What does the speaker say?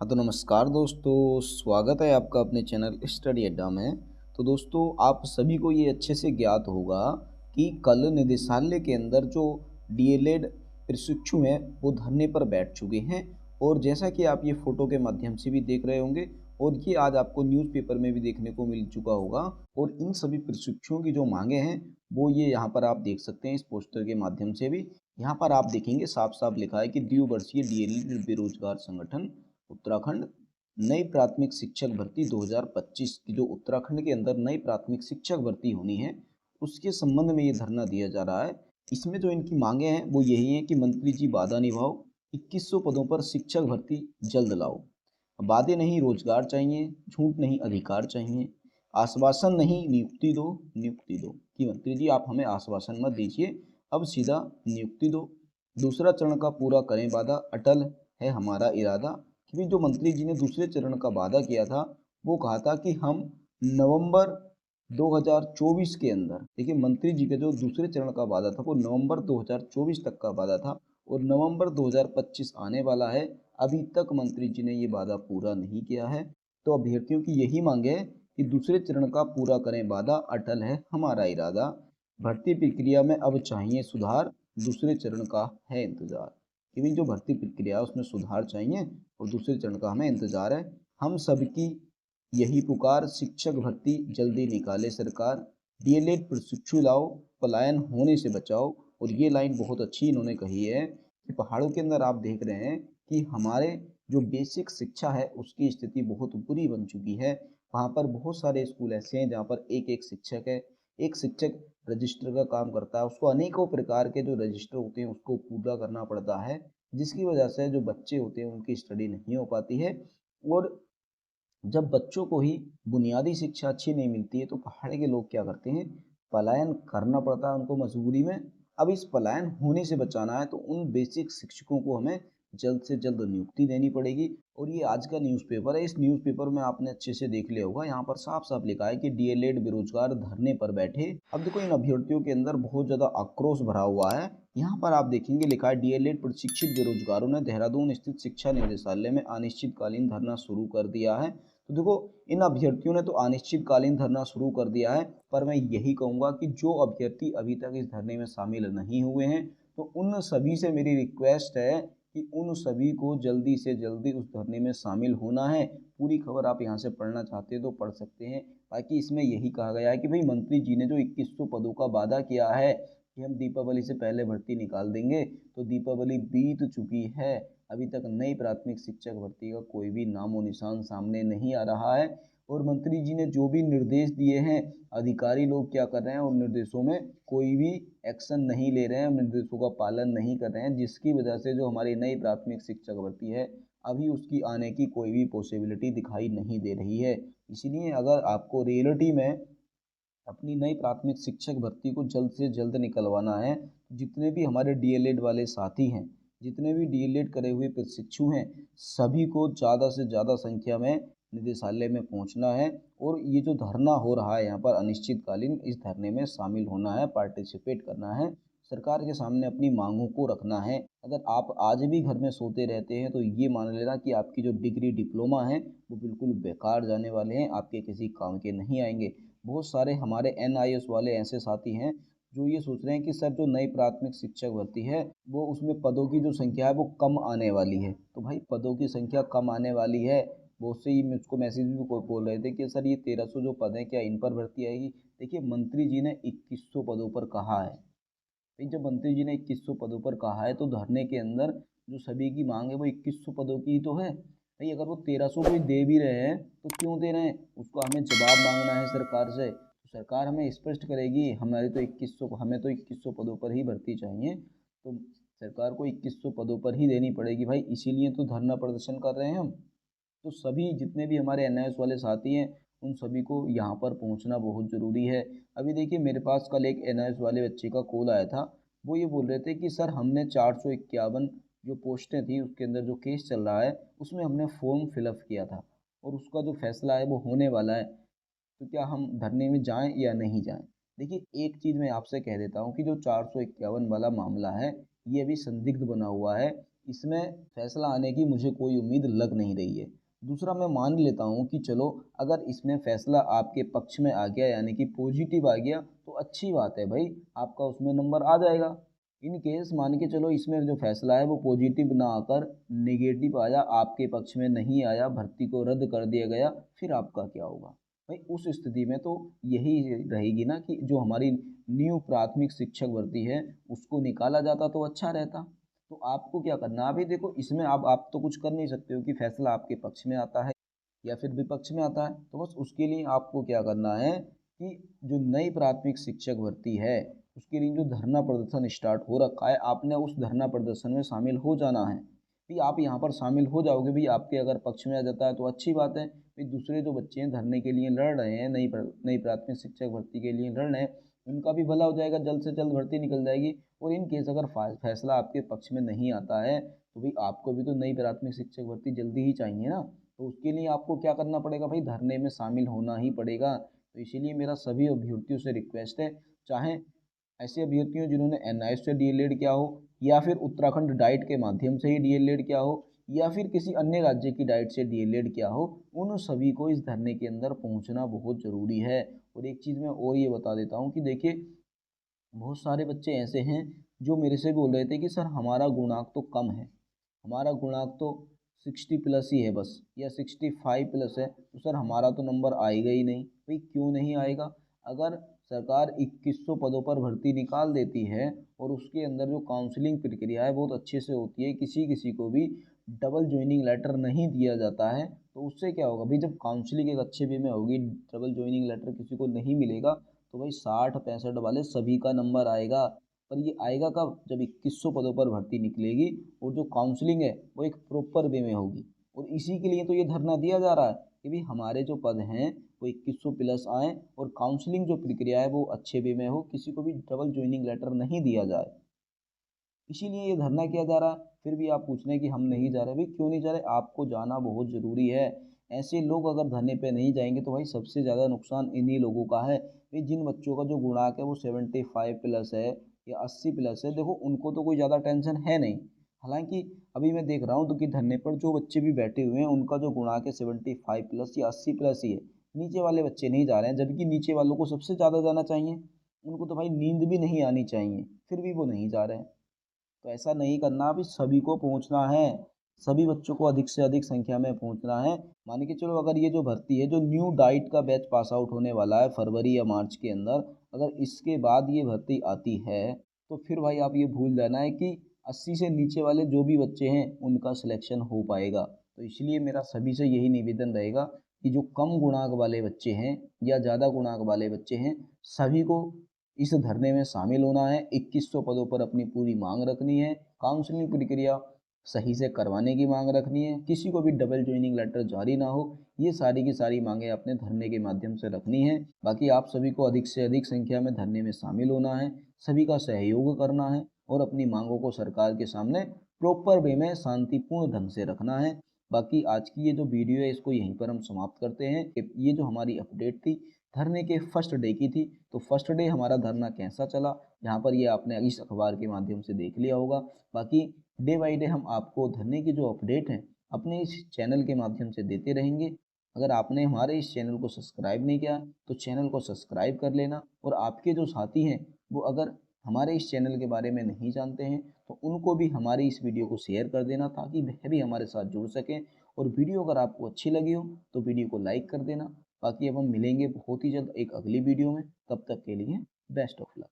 हाँ तो नमस्कार दोस्तों, स्वागत है आपका अपने चैनल स्टडी अड्डा में। तो दोस्तों आप सभी को ये अच्छे से ज्ञात होगा कि कल निदेशालय के अंदर जो डीएलएड प्रशिक्षु हैं वो धरने पर बैठ चुके हैं। और जैसा कि आप ये फ़ोटो के माध्यम से भी देख रहे होंगे और ये आज आपको न्यूज़पेपर में भी देखने को मिल चुका होगा। और इन सभी प्रशिक्षुओं की जो मांगे हैं वो ये यहाँ पर आप देख सकते हैं इस पोस्टर के माध्यम से भी। यहाँ पर आप देखेंगे साफ साफ लिखा है कि द्विवर्षीय डीएलएड बेरोजगार संगठन उत्तराखंड नई प्राथमिक शिक्षक भर्ती 2025 की जो उत्तराखंड के अंदर नई प्राथमिक शिक्षक भर्ती होनी है उसके संबंध में ये धरना दिया जा रहा है। इसमें जो इनकी मांगे हैं वो यही है कि मंत्री जी वादा निभाओ, 2100 पदों पर शिक्षक भर्ती जल्द लाओ, वादे नहीं रोजगार चाहिए, झूठ नहीं अधिकार चाहिए, आश्वासन नहीं नियुक्ति दो, नियुक्ति दो। कि मंत्री जी आप हमें आश्वासन मत दीजिए, अब सीधा नियुक्ति दो। दूसरा चरण का पूरा करें वादा, अटल है हमारा इरादा। कि जो मंत्री जी ने दूसरे चरण का वादा किया था वो कहा था कि हम नवंबर 2024 के अंदर, देखिए मंत्री जी का जो दूसरे चरण का वादा था वो नवंबर 2024 तक का वादा था और नवंबर 2025 आने वाला है। अभी तक मंत्री जी ने ये वादा पूरा नहीं किया है। तो अभ्यर्थियों की यही मांग है कि दूसरे चरण का पूरा करें वादा, अटल है हमारा इरादा। भर्ती प्रक्रिया में अब चाहिए सुधार, दूसरे चरण का है इंतजार। कि जो भर्ती प्रक्रिया है उसमें सुधार चाहिए और दूसरे चरण का हमें इंतजार है। हम सबकी यही पुकार, शिक्षक भर्ती जल्दी निकाले सरकार, डीएलएड प्रशिक्षु लाओ, पलायन होने से बचाओ। और ये लाइन बहुत अच्छी इन्होंने कही है कि पहाड़ों के अंदर आप देख रहे हैं कि हमारे जो बेसिक शिक्षा है उसकी स्थिति बहुत बुरी बन चुकी है। वहाँ पर बहुत सारे स्कूल ऐसे हैं जहाँ पर एक एक शिक्षक है। एक शिक्षक रजिस्टर का काम करता है, उसको अनेकों प्रकार के जो रजिस्टर होते हैं उसको पूरा करना पड़ता है, जिसकी वजह से जो बच्चे होते हैं उनकी स्टडी नहीं हो पाती है। और जब बच्चों को ही बुनियादी शिक्षा अच्छी नहीं मिलती है तो पहाड़ के लोग क्या करते हैं, पलायन करना पड़ता है उनको मजबूरी में। अब इस पलायन होने से बचाना है तो उन बेसिक शिक्षकों को हमें जल्द से जल्द नियुक्ति देनी पड़ेगी। और ये आज का न्यूज़पेपर है, इस न्यूज़पेपर में आपने अच्छे से देख लिया होगा, यहाँ पर साफ साफ लिखा है कि डीएलएड बेरोजगार धरने पर बैठे। अब देखो इन अभ्यर्थियों के अंदर बहुत ज़्यादा आक्रोश भरा हुआ है। यहाँ पर आप देखेंगे लिखा है डीएलएड प्रशिक्षित बेरोजगारों ने देहरादून स्थित शिक्षा निदेशालय में अनिश्चितकालीन धरना शुरू कर दिया है। तो देखो इन अभ्यर्थियों ने तो अनिश्चितकालीन धरना शुरू कर दिया है, पर मैं यही कहूँगा कि जो अभ्यर्थी अभी तक इस धरने में शामिल नहीं हुए हैं तो उन सभी से मेरी रिक्वेस्ट है कि उन सभी को जल्दी से जल्दी उस धरने में शामिल होना है। पूरी खबर आप यहाँ से पढ़ना चाहते हैं तो पढ़ सकते हैं। बाकी इसमें यही कहा गया है कि भाई मंत्री जी ने जो 2100 पदों का वादा किया है कि हम दीपावली से पहले भर्ती निकाल देंगे, तो दीपावली बीत चुकी है, अभी तक नई प्राथमिक शिक्षक भर्ती का कोई भी नामो निशान सामने नहीं आ रहा है। और मंत्री जी ने जो भी निर्देश दिए हैं अधिकारी लोग क्या कर रहे हैं, उन निर्देशों में कोई भी एक्शन नहीं ले रहे हैं, निर्देशों का पालन नहीं कर रहे हैं, जिसकी वजह से जो हमारी नई प्राथमिक शिक्षक भर्ती है अभी उसकी आने की कोई भी पॉसिबिलिटी दिखाई नहीं दे रही है। इसलिए अगर आपको रियलिटी में अपनी नई प्राथमिक शिक्षक भर्ती को जल्द से जल्द निकलवाना है, जितने भी हमारे डीएलएड वाले साथी हैं, जितने भी डीएलएड करे हुए प्रशिक्षु हैं, सभी को ज़्यादा से ज़्यादा संख्या में निदेशालय में पहुंचना है। और ये जो धरना हो रहा है यहाँ पर अनिश्चितकालीन, इस धरने में शामिल होना है, पार्टिसिपेट करना है, सरकार के सामने अपनी मांगों को रखना है। अगर आप आज भी घर में सोते रहते हैं तो ये मान लेना कि आपकी जो डिग्री डिप्लोमा है वो बिल्कुल बेकार जाने वाले हैं, आपके किसी काम के नहीं आएंगे। बहुत सारे हमारे एनआईएस वाले ऐसे साथी हैं जो ये सोच रहे हैं कि सर जो नई प्राथमिक शिक्षक भर्ती है वो उसमें पदों की जो संख्या है वो कम आने वाली है। तो भाई पदों की संख्या कम आने वाली है, बहुत से ही मुझको मैसेज भी बोल रहे थे कि सर ये 1300 जो पद हैं क्या इन पर भर्ती आएगी। देखिए मंत्री जी ने 2100 पदों पर कहा है। भाई जब मंत्री जी ने 2100 पदों पर कहा है तो धरने के अंदर जो सभी की मांग है वो 2100 पदों की ही तो है। भाई अगर वो 1300 को ही दे भी रहे हैं तो क्यों दे रहे हैं, उसको हमें जवाब मांगना है सरकार से। तो सरकार हमें स्पष्ट करेगी हमारे तो 2100, हमें तो 2100 पदों पर ही भर्ती चाहिए, तो सरकार को 2100 पदों पर ही देनी पड़ेगी भाई, इसीलिए तो धरना प्रदर्शन कर रहे हैं हम। तो सभी जितने भी हमारे एनआईएस वाले साथी हैं उन सभी को यहाँ पर पहुँचना बहुत ज़रूरी है। अभी देखिए मेरे पास कल एक एनआईएस वाले बच्चे का कॉल आया था, वो ये बोल रहे थे कि सर हमने 451 जो पोस्टें थी उसके अंदर जो केस चल रहा है उसमें हमने फॉर्म फिलअप किया था और उसका जो फैसला है वो होने वाला है, तो क्या हम धरने में जाएं या नहीं जाएं। देखिए एक चीज़ मैं आपसे कह देता हूँ कि जो 451 वाला मामला है ये अभी संदिग्ध बना हुआ है। इसमें फैसला आने की मुझे कोई उम्मीद लग नहीं रही है। दूसरा, मैं मान लेता हूँ कि चलो अगर इसमें फैसला आपके पक्ष में आ गया यानी कि पॉजिटिव आ गया तो अच्छी बात है भाई, आपका उसमें नंबर आ जाएगा। इन केस मान के चलो इसमें जो फैसला है वो पॉजिटिव ना आकर नेगेटिव आया, आपके पक्ष में नहीं आया, भर्ती को रद्द कर दिया गया, फिर आपका क्या होगा भाई? उस स्थिति में तो यही रहेगी ना कि जो हमारी न्यू प्राथमिक शिक्षक भर्ती है उसको निकाला जाता तो अच्छा रहता। तो आपको क्या करना है अभी देखो, इसमें आप तो कुछ कर नहीं सकते हो कि फैसला आपके पक्ष में आता है या फिर विपक्ष में आता है। तो बस उसके लिए आपको क्या करना है कि जो नई प्राथमिक शिक्षक भर्ती है उसके लिए जो धरना प्रदर्शन स्टार्ट हो रखा है, आपने उस धरना प्रदर्शन में शामिल हो जाना है। भी आप यहाँ पर शामिल हो जाओगे, भी आपके अगर पक्ष में आ जाता है तो अच्छी बात है। भी दूसरे जो बच्चे हैं धरने के लिए लड़ रहे हैं, नई प्राथमिक शिक्षक भर्ती के लिए लड़ रहे हैं, उनका भी भला हो जाएगा, जल्द से जल्द भर्ती निकल जाएगी। और इन केस अगर फैसला आपके पक्ष में नहीं आता है तो भाई आपको भी तो नई प्राथमिक शिक्षक भर्ती जल्दी ही चाहिए ना। तो उसके लिए आपको क्या करना पड़ेगा भाई? धरने में शामिल होना ही पड़ेगा। तो इसीलिए मेरा सभी अभ्यर्थियों से रिक्वेस्ट है, चाहे ऐसे अभ्यर्थी हो जिन्होंने एनआईएस से डीएलएड किया हो या फिर उत्तराखंड डाइट के माध्यम से ही डीएलएड किया हो या फिर किसी अन्य राज्य की डाइट से डीएलएड किया हो, उन सभी को इस धरने के अंदर पहुंचना बहुत ज़रूरी है। और एक चीज़ मैं और ये बता देता हूँ कि देखिए, बहुत सारे बच्चे ऐसे हैं जो मेरे से बोल रहे थे कि सर हमारा गुणांक तो कम है, हमारा गुणांक तो 60+ ही है बस, या 65+ है, तो सर हमारा तो नंबर आएगा ही नहीं। भाई क्यों नहीं आएगा? अगर सरकार 2100 पदों पर भर्ती निकाल देती है और उसके अंदर जो काउंसलिंग प्रक्रिया है बहुत अच्छे से होती है, किसी किसी को भी डबल ज्वाइनिंग लेटर नहीं दिया जाता है, तो उससे क्या होगा भाई? जब काउंसलिंग एक अच्छे वे में होगी, डबल ज्वाइनिंग लेटर किसी को नहीं मिलेगा, तो भाई 60-65 वाले सभी का नंबर आएगा। पर ये आएगा कब? जब 2100 पदों पर भर्ती निकलेगी और जो काउंसलिंग है वो एक प्रॉपर वे में होगी। और इसी के लिए तो ये धरना दिया जा रहा है कि भाई हमारे जो पद हैं वो 2100+ आएँ और काउंसलिंग जो प्रक्रिया है वो अच्छे वे में हो, किसी को भी डबल ज्वाइनिंग लेटर नहीं दिया जाए। इसीलिए ये धरना किया जा रहा है। फिर भी आप पूछ रहे हैं कि हम नहीं जा रहे। भाई क्यों नहीं जा रहे? आपको जाना बहुत ज़रूरी है। ऐसे लोग अगर धरने पे नहीं जाएंगे तो भाई सबसे ज़्यादा नुकसान इन्हीं लोगों का है। भाई जिन बच्चों का जो गुणांक है वो 75+ है या 80+ है, देखो उनको तो कोई ज़्यादा टेंशन है नहीं। हालांकि अभी मैं देख रहा हूँ तो कि धरने पर जो बच्चे भी बैठे हुए हैं उनका जो गुणांक है 75+ या 80+ ही है। नीचे वाले बच्चे नहीं जा रहे हैं, जबकि नीचे वालों को सबसे ज़्यादा जाना चाहिए। उनको तो भाई नींद भी नहीं आनी चाहिए, फिर भी वो नहीं जा रहे हैं। तो ऐसा नहीं करना, अभी सभी को पहुंचना है, सभी बच्चों को अधिक से अधिक संख्या में पहुंचना है। मान के चलो अगर ये जो भर्ती है, जो न्यू डाइट का बैच पास आउट होने वाला है फरवरी या मार्च के अंदर, अगर इसके बाद ये भर्ती आती है तो फिर भाई आप ये भूल जाना है कि 80 से नीचे वाले जो भी बच्चे हैं उनका सिलेक्शन हो पाएगा। तो इसलिए मेरा सभी से यही निवेदन रहेगा कि जो कम गुणांक वाले बच्चे हैं या ज़्यादा गुणांक वाले बच्चे हैं, सभी को इस धरने में शामिल होना है। 2100 पदों पर अपनी पूरी मांग रखनी है, काउंसलिंग प्रक्रिया सही से करवाने की मांग रखनी है, किसी को भी डबल ज्वाइनिंग लेटर जारी ना हो, ये सारी की सारी मांगें अपने धरने के माध्यम से रखनी है। बाकी आप सभी को अधिक से अधिक संख्या में धरने में शामिल होना है, सभी का सहयोग करना है और अपनी मांगों को सरकार के सामने प्रॉपर वे में शांतिपूर्ण ढंग से रखना है। बाकी आज की ये जो वीडियो है इसको यहीं पर हम समाप्त करते हैं। ये जो हमारी अपडेट थी धरने के फर्स्ट डे की थी, तो फर्स्ट डे हमारा धरना कैसा चला यहाँ पर ये आपने इस अखबार के माध्यम से देख लिया होगा। बाकी डे बाई डे हम आपको धरने की जो अपडेट हैं अपने इस चैनल के माध्यम से देते रहेंगे। अगर आपने हमारे इस चैनल को सब्सक्राइब नहीं किया तो चैनल को सब्सक्राइब कर लेना, और आपके जो साथी हैं वो अगर हमारे इस चैनल के बारे में नहीं जानते हैं तो उनको भी हमारी इस वीडियो को शेयर कर देना ताकि वह भी हमारे साथ जुड़ सकें। और वीडियो अगर आपको अच्छी लगी हो तो वीडियो को लाइक कर देना। बाकी अब हम मिलेंगे बहुत ही जल्द एक अगली वीडियो में, तब तक के लिए बेस्ट ऑफ लक।